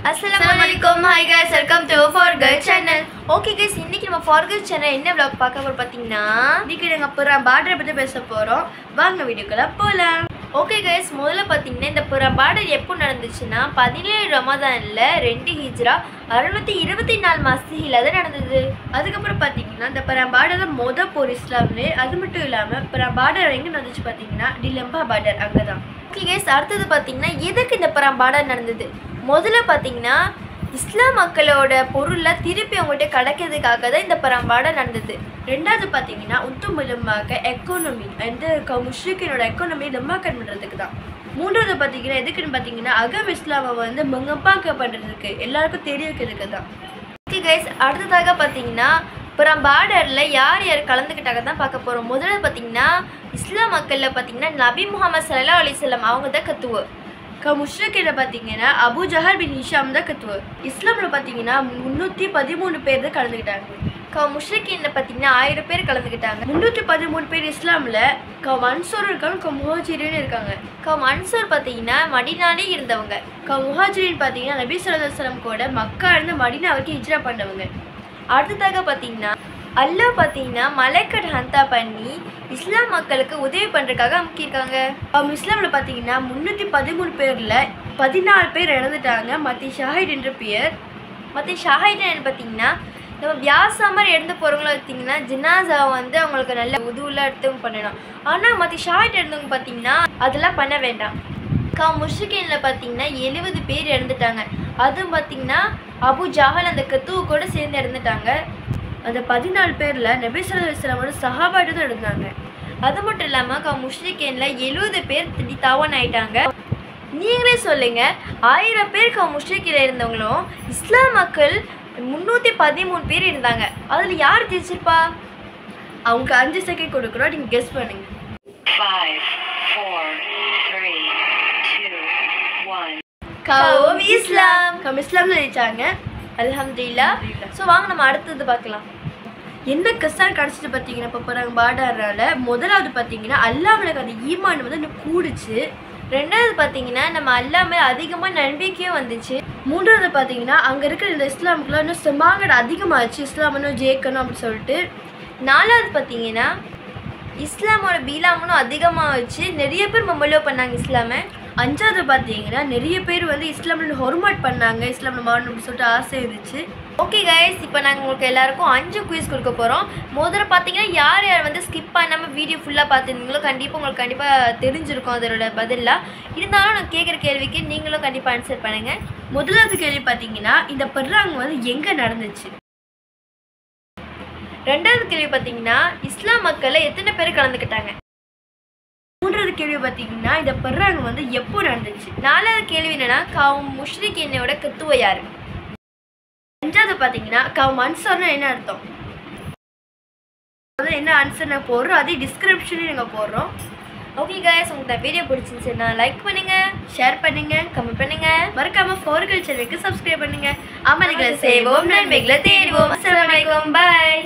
Assalamualaikum. Hi guys, welcome to For Girl channel. Okay guys, இன்னைக்கு நம்ம For Girl channel என்ன vlog பார்க்க போறோம் பாத்தீங்கன்னா, இன்னைக்கு நாங்க புறம் பார்டர் பத்தி பேச போறோம். வாங்க வீடியோக்குள்ள போலாம். Okay guys, முதல்ல பாத்தீங்கன்னா இந்த புறம் பார்டர் எப்போ நடந்துச்சுன்னா 17 ரமதான்ல 2 ஹிஜ்ரா 624 மாசில அது நடந்தது. அதுக்கு அப்புறம் பாத்தீங்கன்னா இந்த புறம் பார்டர் மொத போர் இஸ்லாம்ல அது மட்டும் இல்லாம புறம் பார்டர் எங்க நடந்துச்சு பாத்தீங்கன்னா டிலம்பா பார்டர் அங்கதான். Okay guys, அடுத்து பாத்தீங்கன்னா எதுக்கு இந்த புறம் பார்டர் நடந்தது? முதல்ல பார்த்தீங்கன்னா இஸ்லாம் மக்களோட பொருளை திருப்பி அவங்கள்ட்ட கிடைக்கிறதுக்காக தான் இந்த பரம்பாடை நடந்தது. ரெண்டாவது பார்த்தீங்கன்னா உத்துமுலமாக எக்கானமி அந்த முஷ்ரிக்கினோட எக்கானமி டெமாக்கட் பண்ணுறதுக்கு தான். மூன்றாவது பார்த்தீங்கன்னா எதுக்குன்னு பார்த்தீங்கன்னா அகம் இஸ்லாமை வந்து மங்கப்பாக்க பண்ணுறதுக்கு எல்லாருக்கும் தெரிய வைக்கிறதுக்கு தான். ஓகே கைஸ், அடுத்ததாக பார்த்தீங்கன்னா அப்புறம் பார்டரில் யார் யார் கலந்துக்கிட்டாங்க தான் பார்க்க போகிறோம். முதல்ல பார்த்தீங்கன்னா இஸ்லாம் மக்களில் பார்த்தீங்கன்னா நபி முகமது ஸல்லல்லாஹு அலைஹி வஸல்லம் அவங்க தான் கத்துவோம். முஷ்ரிக்கில பார்த்தீங்கன்னா அபு ஜஹல் பின் ஹிஷாம் தான் கத்துவார். இஸ்லாமில் பார்த்தீங்கன்னா 313 பேர் தான் கலந்துக்கிட்டாங்க. முஷ்ரிக்கின்ல பார்த்தீங்கன்னா 1000 பேர் கலந்துக்கிட்டாங்க. 313 பேர் இஸ்லாமில் மன்சூர் இருக்காங்க, முஹாஜிரின் இருக்காங்க. மன்சூர் பார்த்தீங்கன்னா மடினாலே இருந்தவங்க. முஹாஜிரின் பார்த்தீங்கன்னா நபி ஸல்லல்லாஹு அலைஹி வஸல்லம் கூட மக்கா இருந்து மடினா வரைக்கும் ஹிஜ்ரா பண்ணவங்க. அடுத்ததாக பார்த்தீங்கன்னா அல்லாஹ் பார்த்தீங்கன்னா மலைக்கட் ஹந்தா பண்ணி இஸ்லாம் மக்களுக்கு உதவி பண்ணுறதுக்காக அமுக்கியிருக்காங்க. அவங்க இஸ்லாமில் பார்த்தீங்கன்னா 313 பேரில் 14 பேர் இறந்துட்டாங்க. மற்ற ஷாஹிட் என்ற பேர். மற்ற ஷாஹிட் பார்த்தீங்கன்னா நம்ம வியாசா மாதிரி இறந்து போகிறவங்கள பார்த்தீங்கன்னா ஜினாசாவை வந்து அவங்களுக்கு நல்ல உதவுலாம் எடுத்தவங்க பண்ணணும். ஆனால் மற்ற ஷாஹிட் இருந்தவங்க பார்த்தீங்கன்னா அதெல்லாம் பண்ண வேண்டாம். முஷ்ரிக்கின்ல பார்த்தீங்கன்னா 70 பேர் இறந்துட்டாங்க. அதுவும் பார்த்தீங்கன்னா அபு ஜஹல் அந்த கத்துவு கூட சேர்ந்து இறந்துட்டாங்க. அந்த 14 பேரில் நபி ஸல்லல்லாஹு அலைஹி வஸல்லமோட சஹாபாட்டு தான் இருந்தாங்க. அது மட்டும் இல்லாமல் முஷ்ரிக்கின்ல 70 பேர் தவான் ஆயிட்டாங்க. நீங்களே சொல்லுங்க, 1000 பேர் முஷ்ரிக்கில் இருந்தவங்களும் இஸ்லாம் மக்கள் 313 பேர் இருந்தாங்க. அதில் யார் ஜெயிச்சிருப்பா? அவங்க 5 செகண்ட் கொடுக்குறோம், நீங்கள் கெஸ் பண்ணுங்க. 5 4 3 2 1 இஸ்லாம் ஜெயிச்சாங்க. அல்ஹம்துலில்லாஹ். ஸோ வாங்க நம்ம அடுத்தது பார்க்கலாம். என்ன கஷ்டம் கிடச்சிட்டு பார்த்தீங்கன்னா இப்போ போகிறாங்க பார்டரால். முதலாவது பார்த்தீங்கன்னா அல்லாஹ்வுக்கு அந்த ஈமான் வந்து இன்னும் கூடுச்சு. ரெண்டாவது பார்த்தீங்கன்னா நம்ம அல்லாஹ் மேலே அதிகமாக நம்பிக்கையும் வந்துச்சு. மூன்றாவது பார்த்தீங்கன்னா அங்கே இருக்கிற இந்த இஸ்லாமுக்குலாம் இன்னும் செம்மாங்கட அதிகமாகிடுச்சு, இஸ்லாம் இன்னும் ஜெயிக்கணும் அப்படின்னு சொல்லிட்டு. நாலாவது பார்த்தீங்கன்னா இஸ்லாமோட பீலாமனும் அதிகமாக வச்சு நிறைய பேர் மொபைலோ பண்ணாங்க இஸ்லாமை. அஞ்சாவது பார்த்தீங்கன்னா நிறைய பேர் வந்து இஸ்லாமில் ஹொர்மாட் பண்ணாங்க, இஸ்லாமில் மாறணும் அப்படின்னு சொல்லிட்டு ஆசை இருந்துச்சு. ஓகே கைஸ், இப்போ நாங்கள் உங்களுக்கு எல்லாருக்கும் 5 குயிஸ் கொடுக்க போகிறோம். முதல்ல பார்த்தீங்கன்னா யார் யார் வந்து ஸ்கிப் பண்ணாமல் வீடியோ ஃபுல்லாக பார்த்துருந்தீங்களோ உங்களுக்கு கண்டிப்பாக தெரிஞ்சிருக்கும் அதோட பதிலாக. இருந்தாலும் நான் கேட்குற கேள்விக்கு நீங்களும் கண்டிப்பாக ஆன்சர் பண்ணுங்கள். முதலாவது கேள்வி பார்த்தீங்கன்னா இந்த பர்ராங்க வந்து எங்கே நடந்துச்சு? ரெண்டாவது கேள்வி பார்த்தீங்கன்னா இஸ்லாம் மக்களை எத்தனை பேர் கலந்துக்கிட்டாங்க? மூன்றாவது கேள்வி பார்த்தீங்கன்னா இந்த பர்ராங்க வந்து எப்போ நடந்துச்சு? நாலாவது கேள்வி என்னன்னா முஷ்ரிக் என்னோட கத்துவ யாரு? அஞ்சாவது பார்த்தீங்கன்னா மன்சூர்னா என்ன அர்த்தம்? என்ன ஆன்சர் நான் போடுறோம், அதே டிஸ்கிரிப்ஷன்லேயும் நாங்கள் போடுறோம். ஓகே கைஸ், உங்களுக்கு இந்த வீடியோ பிடிச்சிருந்துச்சுன்னா லைக் பண்ணுங்க, ஷேர் பண்ணுங்க, கமெண்ட் பண்ணுங்க, மறக்காம For Girl சேனலுக்கு சப்ஸ்கிரைப் பண்ணுங்க. அமல்களை செய்வோம், நன்மைகளை தேடுவோம். அஸ்ஸலாமு அலைக்கும், பாய்.